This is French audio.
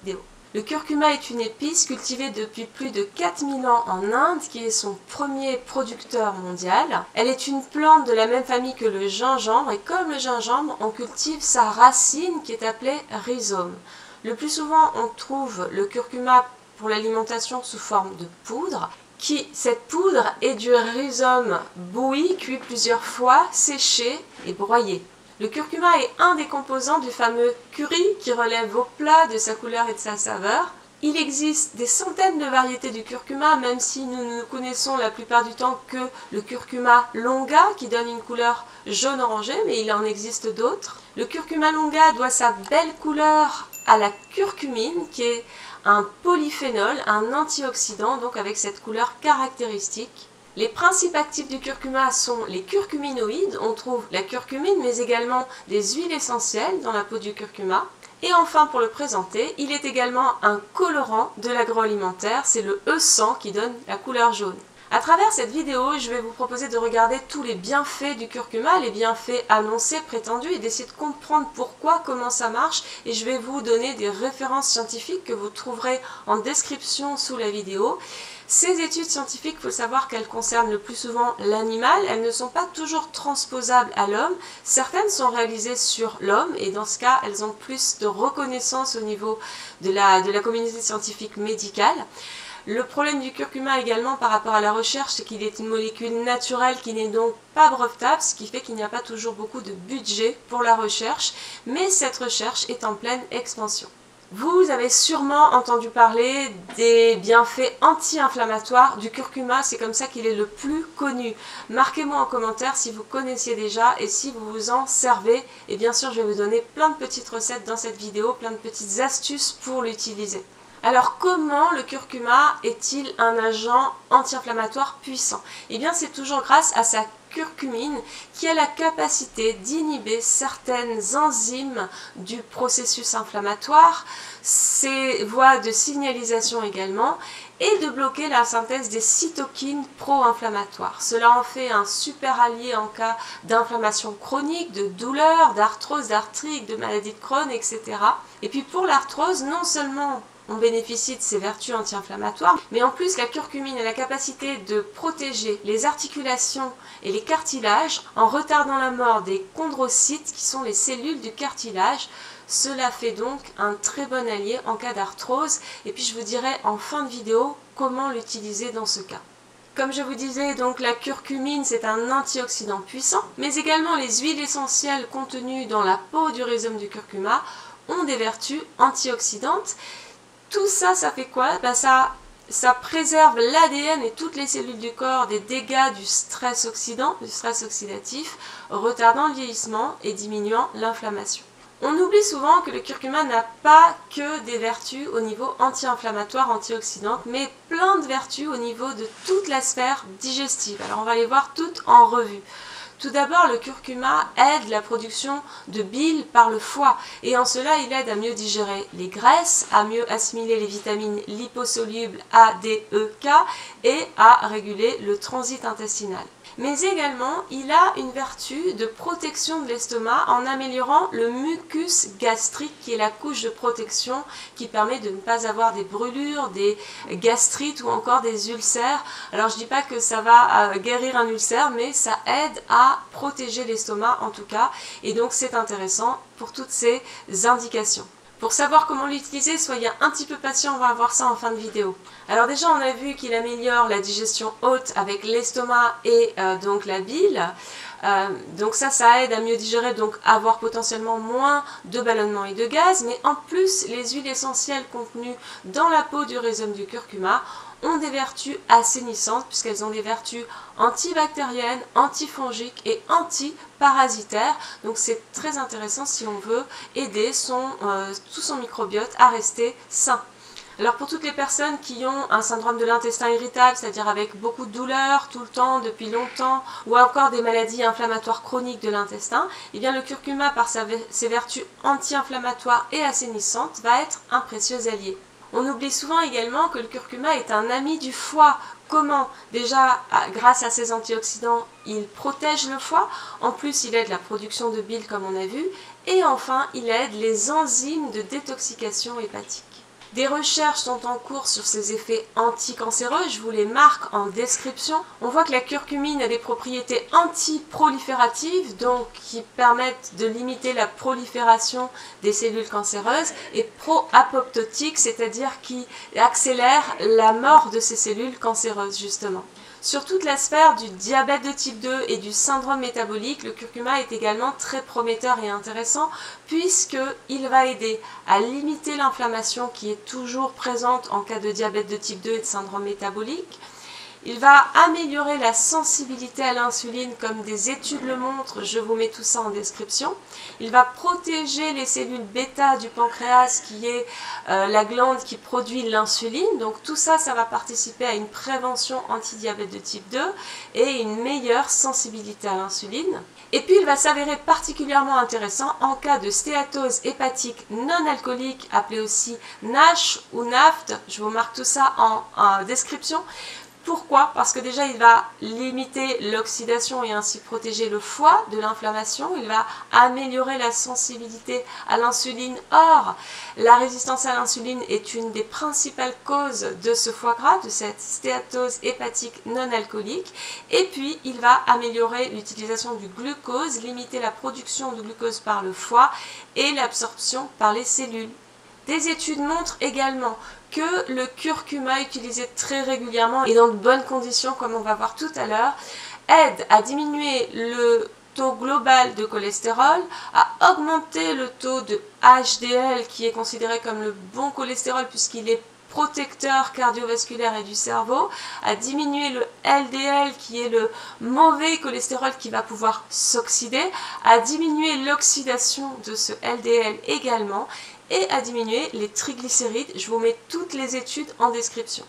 vidéo. Le curcuma est une épice cultivée depuis plus de 4000 ans en Inde, qui est son premier producteur mondial. Elle est une plante de la même famille que le gingembre, et comme le gingembre, on cultive sa racine qui est appelée rhizome. Le plus souvent, on trouve le curcuma pour l'alimentation sous forme de poudre. Cette poudre est du rhizome bouilli, cuit plusieurs fois, séché et broyé. Le curcuma est un des composants du fameux curry qui relève vos plats de sa couleur et de sa saveur. Il existe des centaines de variétés du curcuma, même si nous ne connaissons la plupart du temps que le curcuma longa qui donne une couleur jaune-orangé, mais il en existe d'autres. Le curcuma longa doit sa belle couleur à la curcumine qui est un polyphénol, un antioxydant, donc avec cette couleur caractéristique. Les principes actifs du curcuma sont les curcuminoïdes, on trouve la curcumine mais également des huiles essentielles dans la peau du curcuma. Et enfin, pour le présenter, il est également un colorant de l'agroalimentaire, c'est le E100 qui donne la couleur jaune. À travers cette vidéo, je vais vous proposer de regarder tous les bienfaits du curcuma, les bienfaits annoncés, prétendus, et d'essayer de comprendre pourquoi, comment ça marche, et je vais vous donner des références scientifiques que vous trouverez en description sous la vidéo. Ces études scientifiques, il faut savoir qu'elles concernent le plus souvent l'animal, elles ne sont pas toujours transposables à l'homme, certaines sont réalisées sur l'homme et dans ce cas elles ont plus de reconnaissance au niveau de la communauté scientifique médicale. Le problème du curcuma également par rapport à la recherche, c'est qu'il est une molécule naturelle qui n'est donc pas brevetable, ce qui fait qu'il n'y a pas toujours beaucoup de budget pour la recherche, mais cette recherche est en pleine expansion. Vous avez sûrement entendu parler des bienfaits anti-inflammatoires du curcuma, c'est comme ça qu'il est le plus connu. Marquez-moi en commentaire si vous connaissiez déjà et si vous vous en servez. Et bien sûr, je vais vous donner plein de petites recettes dans cette vidéo, plein de petites astuces pour l'utiliser. Alors comment le curcuma est-il un agent anti-inflammatoire puissant? Eh bien c'est toujours grâce à sa curcumine qui a la capacité d'inhiber certaines enzymes du processus inflammatoire, ses voies de signalisation également, et de bloquer la synthèse des cytokines pro-inflammatoires. Cela en fait un super allié en cas d'inflammation chronique, de douleur, d'arthrose, d'arthrite, de maladie de Crohn, etc. Et puis pour l'arthrose, non seulement on bénéficie de ses vertus anti-inflammatoires, mais en plus la curcumine a la capacité de protéger les articulations et les cartilages en retardant la mort des chondrocytes qui sont les cellules du cartilage. Cela fait donc un très bon allié en cas d'arthrose et puis je vous dirai en fin de vidéo comment l'utiliser dans ce cas. Comme je vous disais, donc la curcumine c'est un antioxydant puissant, mais également les huiles essentielles contenues dans la peau du rhizome du curcuma ont des vertus antioxydantes. Tout ça, ça fait quoi? Ça préserve l'ADN et toutes les cellules du corps des dégâts du stress oxydant, du stress oxydatif, retardant le vieillissement et diminuant l'inflammation. On oublie souvent que le curcuma n'a pas que des vertus au niveau anti-inflammatoire, antioxydante, mais plein de vertus au niveau de toute la sphère digestive. Alors on va les voir toutes en revue. Tout d'abord, le curcuma aide la production de bile par le foie et en cela, il aide à mieux digérer les graisses, à mieux assimiler les vitamines liposolubles A, D, E, K et à réguler le transit intestinal. Mais également, il a une vertu de protection de l'estomac en améliorant le mucus gastrique qui est la couche de protection qui permet de ne pas avoir des brûlures, des gastrites ou encore des ulcères. Alors je ne dis pas que ça va guérir un ulcère, mais ça aide à protéger l'estomac en tout cas et donc c'est intéressant pour toutes ces indications. Pour savoir comment l'utiliser, soyez un petit peu patient, on va voir ça en fin de vidéo. Alors déjà, on a vu qu'il améliore la digestion haute avec l'estomac et donc la bile. Donc ça aide à mieux digérer, donc avoir potentiellement moins de ballonnement et de gaz. Mais en plus, les huiles essentielles contenues dans la peau du rhizome du curcuma ont des vertus assainissantes puisqu'elles ont des vertus antibactériennes, antifongiques et antiparasitaires. Donc c'est très intéressant si on veut aider tout son microbiote à rester sain. Alors pour toutes les personnes qui ont un syndrome de l'intestin irritable, c'est-à-dire avec beaucoup de douleurs tout le temps, depuis longtemps, ou encore des maladies inflammatoires chroniques de l'intestin, eh bien le curcuma, par ses vertus anti-inflammatoires et assainissantes, va être un précieux allié. On oublie souvent également que le curcuma est un ami du foie. Comment? Déjà, grâce à ses antioxydants, il protège le foie. En plus, il aide la production de bile, comme on a vu. Et enfin, il aide les enzymes de détoxication hépatique. Des recherches sont en cours sur ses effets anticancéreux, je vous les marque en description. On voit que la curcumine a des propriétés antiprolifératives, donc qui permettent de limiter la prolifération des cellules cancéreuses, et pro-apoptotique, c'est-à-dire qui accélère la mort de ces cellules cancéreuses justement. Sur toute la sphère du diabète de type 2 et du syndrome métabolique, le curcuma est également très prometteur et intéressant puisqu'il va aider à limiter l'inflammation qui est toujours présente en cas de diabète de type 2 et de syndrome métabolique. Il va améliorer la sensibilité à l'insuline comme des études le montrent, je vous mets tout ça en description. Il va protéger les cellules bêta du pancréas qui est la glande qui produit l'insuline. Donc tout ça, ça va participer à une prévention anti-diabète de type 2 et une meilleure sensibilité à l'insuline. Et puis il va s'avérer particulièrement intéressant en cas de stéatose hépatique non alcoolique, appelée aussi NASH ou NAFT. Je vous marque tout ça en description. Pourquoi? Parce que déjà il va limiter l'oxydation et ainsi protéger le foie de l'inflammation, il va améliorer la sensibilité à l'insuline. Or, la résistance à l'insuline est une des principales causes de ce foie gras, de cette stéatose hépatique non alcoolique. Et puis il va améliorer l'utilisation du glucose, limiter la production de glucose par le foie et l'absorption par les cellules. Des études montrent également que le curcuma utilisé très régulièrement et dans de bonnes conditions, comme on va voir tout à l'heure, aide à diminuer le taux global de cholestérol, à augmenter le taux de HDL qui est considéré comme le bon cholestérol puisqu'il est protecteur cardiovasculaire et du cerveau, à diminuer le LDL qui est le mauvais cholestérol qui va pouvoir s'oxyder, à diminuer l'oxydation de ce LDL également et à diminuer les triglycérides. Je vous mets toutes les études en description.